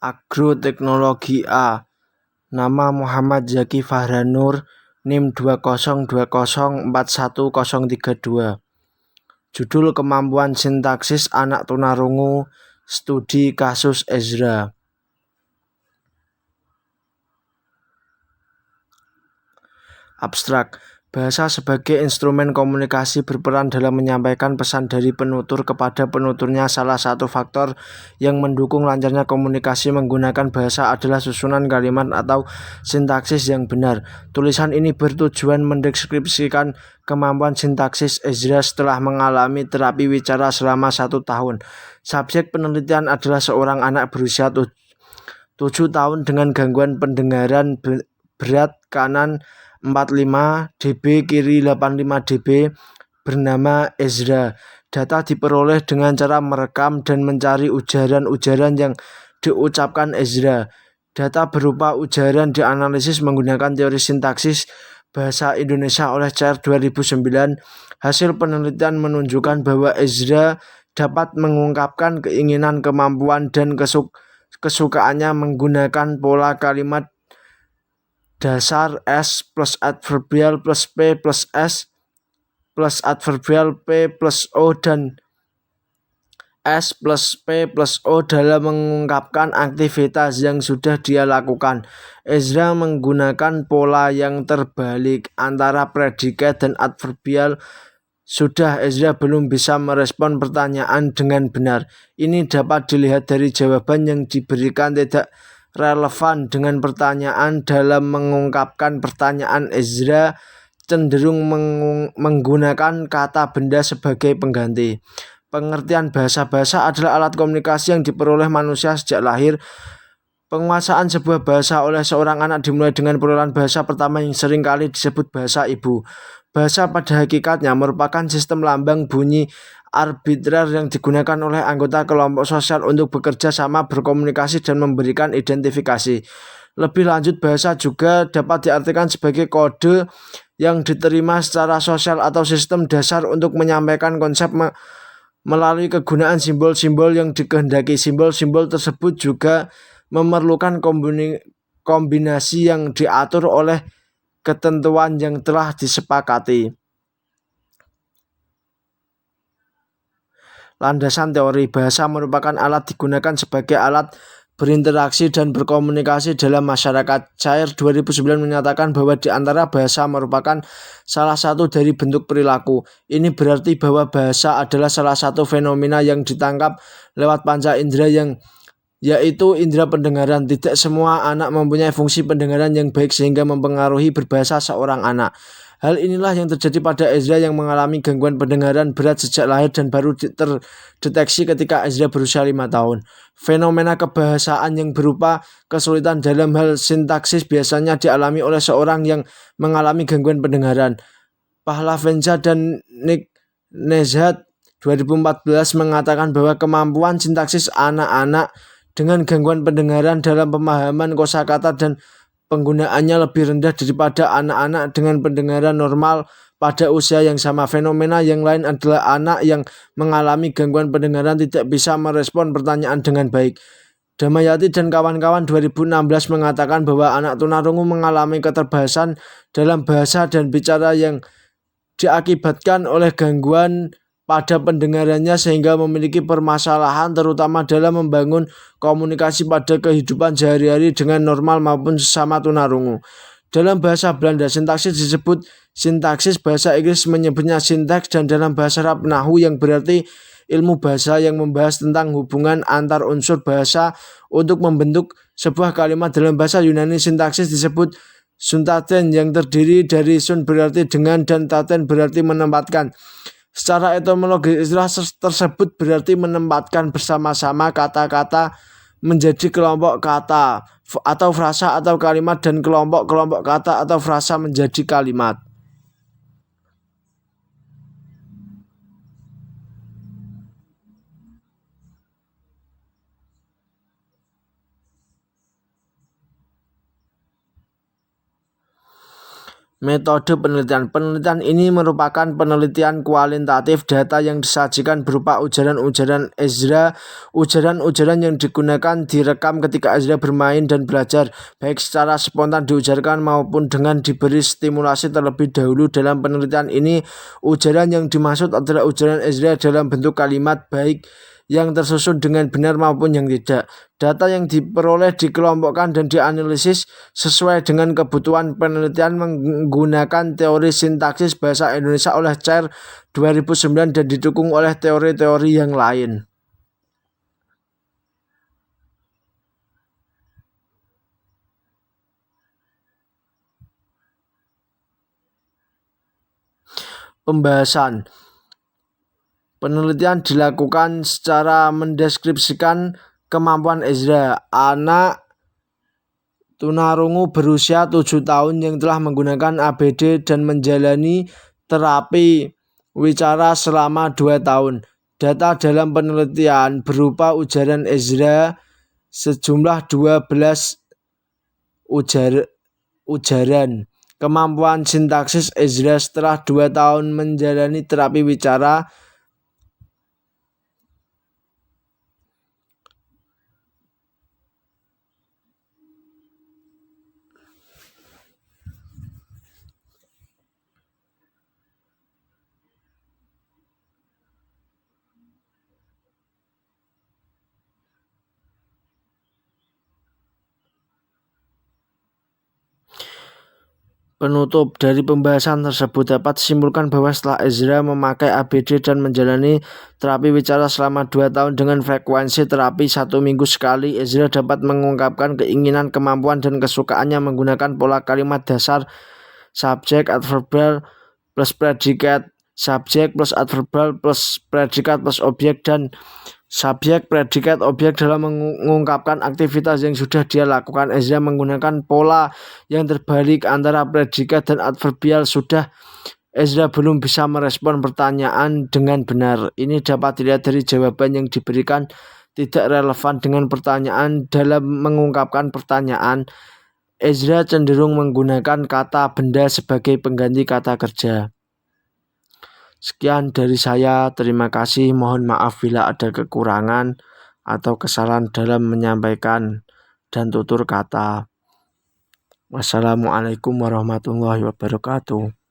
Agroteknologi A. Nama Muhammad Zaki Fahranur, NIM 202041032. Judul Kemampuan Sintaksis Anak Tunarungu, Studi Kasus Ezra. Abstrak. Bahasa sebagai instrumen komunikasi berperan dalam menyampaikan pesan dari penutur kepada penuturnya. Salah satu faktor yang mendukung lancarnya komunikasi menggunakan bahasa adalah susunan kalimat atau sintaksis yang benar. Tulisan ini bertujuan mendeskripsikan kemampuan sintaksis Ezra setelah mengalami terapi wicara selama 1 tahun. Subjek penelitian adalah seorang anak berusia 7 tahun dengan gangguan pendengaran berat kanan 45 dB, kiri 85 dB, bernama Ezra. Data diperoleh dengan cara merekam dan mencari ujaran-ujaran yang diucapkan Ezra. Data berupa ujaran dianalisis menggunakan teori sintaksis bahasa Indonesia oleh Chair 2009. Hasil penelitian menunjukkan bahwa Ezra dapat mengungkapkan keinginan, kemampuan, dan kesukaannya menggunakan pola kalimat dasar S plus adverbial plus P plus S plus adverbial P plus O dan S plus P plus O dalam mengungkapkan aktivitas yang sudah dia lakukan. Ezra menggunakan pola yang terbalik antara predikat dan adverbial. Sudah, Ezra belum bisa merespon pertanyaan dengan benar. Ini dapat dilihat dari jawaban yang diberikan tidak relevan dengan pertanyaan. Dalam mengungkapkan pertanyaan, Ezra cenderung menggunakan kata benda sebagai pengganti. Pengertian bahasa adalah alat komunikasi yang diperoleh manusia sejak lahir. Penguasaan sebuah bahasa oleh seorang anak dimulai dengan perolehan bahasa pertama yang sering kali disebut bahasa ibu. Bahasa pada hakikatnya merupakan sistem lambang bunyi arbitrer yang digunakan oleh anggota kelompok sosial untuk bekerja sama, berkomunikasi, dan memberikan identifikasi. Lebih lanjut, bahasa juga dapat diartikan sebagai kode yang diterima secara sosial atau sistem dasar untuk menyampaikan konsep melalui kegunaan simbol-simbol yang dikehendaki. Simbol-simbol tersebut juga memerlukan kombinasi yang diatur oleh ketentuan yang telah disepakati. Landasan teori bahasa merupakan alat digunakan sebagai alat berinteraksi dan berkomunikasi dalam masyarakat. Chair 2009 menyatakan bahwa di antara bahasa merupakan salah satu dari bentuk perilaku. Ini berarti bahwa bahasa adalah salah satu fenomena yang ditangkap lewat panca indera yaitu indera pendengaran. Tidak semua anak mempunyai fungsi pendengaran yang baik sehingga mempengaruhi berbahasa seorang anak. Hal inilah yang terjadi pada Ezra yang mengalami gangguan pendengaran berat sejak lahir dan baru terdeteksi ketika Ezra berusia 5 tahun. Fenomena kebahasaan yang berupa kesulitan dalam hal sintaksis biasanya dialami oleh seorang yang mengalami gangguan pendengaran. Pahlavenza dan Nick Nezhat 2014 mengatakan bahwa kemampuan sintaksis anak-anak dengan gangguan pendengaran dalam pemahaman kosakata dan penggunaannya lebih rendah daripada anak-anak dengan pendengaran normal pada usia yang sama. Fenomena yang lain adalah anak yang mengalami gangguan pendengaran tidak bisa merespon pertanyaan dengan baik. Damayati dan kawan-kawan 2016 mengatakan bahwa anak tunarungu mengalami keterbatasan dalam bahasa dan bicara yang diakibatkan oleh gangguan pada pendengarannya sehingga memiliki permasalahan terutama dalam membangun komunikasi pada kehidupan sehari-hari dengan normal maupun sesama tunarungu. Dalam bahasa Belanda, sintaksis disebut sintaksis, bahasa Inggris menyebutnya sinteks, dan dalam bahasa Arab nahu yang berarti ilmu bahasa yang membahas tentang hubungan antar unsur bahasa untuk membentuk sebuah kalimat. Dalam bahasa Yunani, sintaksis disebut suntaten yang terdiri dari sun berarti dengan dan taten berarti menempatkan. Secara etimologis, istilah tersebut berarti menempatkan bersama-sama kata-kata menjadi kelompok kata atau frasa atau kalimat dan kelompok-kelompok kata atau frasa menjadi kalimat. Metode penelitian. Penelitian ini merupakan penelitian kualitatif data yang disajikan berupa ujaran-ujaran Ezra. Ujaran-ujaran yang digunakan direkam ketika Ezra bermain dan belajar, baik secara spontan diujarkan maupun dengan diberi stimulasi terlebih dahulu. Dalam penelitian ini, ujaran yang dimaksud adalah ujaran Ezra dalam bentuk kalimat, baik yang tersusun dengan benar maupun yang tidak. Data yang diperoleh dikelompokkan dan dianalisis sesuai dengan kebutuhan penelitian menggunakan teori sintaksis bahasa Indonesia oleh Chair 2009 dan didukung oleh teori-teori yang lain. Pembahasan. Penelitian dilakukan secara mendeskripsikan kemampuan Ezra, anak tunarungu berusia 7 tahun yang telah menggunakan ABD dan menjalani terapi wicara selama 2 tahun. Data dalam penelitian berupa ujaran Ezra sejumlah 12 ujaran. Kemampuan sintaksis Ezra setelah 2 tahun menjalani terapi wicara. Penutup dari pembahasan tersebut dapat disimpulkan bahwa setelah Ezra memakai ABD dan menjalani terapi wicara selama 2 tahun dengan frekuensi terapi 1 minggu sekali, Ezra dapat mengungkapkan keinginan, kemampuan, dan kesukaannya menggunakan pola kalimat dasar subjek adverbial plus predikat, subjek plus adverbial plus predikat plus objek, dan subjek, predikat, objek dalam mengungkapkan aktivitas yang sudah dia lakukan. Ezra menggunakan pola yang terbalik antara predikat dan adverbial. Sudah Ezra belum bisa merespon pertanyaan dengan benar. Ini dapat dilihat dari jawaban yang diberikan tidak relevan dengan pertanyaan. Dalam mengungkapkan pertanyaan, Ezra cenderung menggunakan kata benda sebagai pengganti kata kerja. Sekian dari saya, terima kasih. Mohon maaf bila ada kekurangan atau kesalahan dalam menyampaikan dan tutur kata. Wassalamualaikum warahmatullahi wabarakatuh.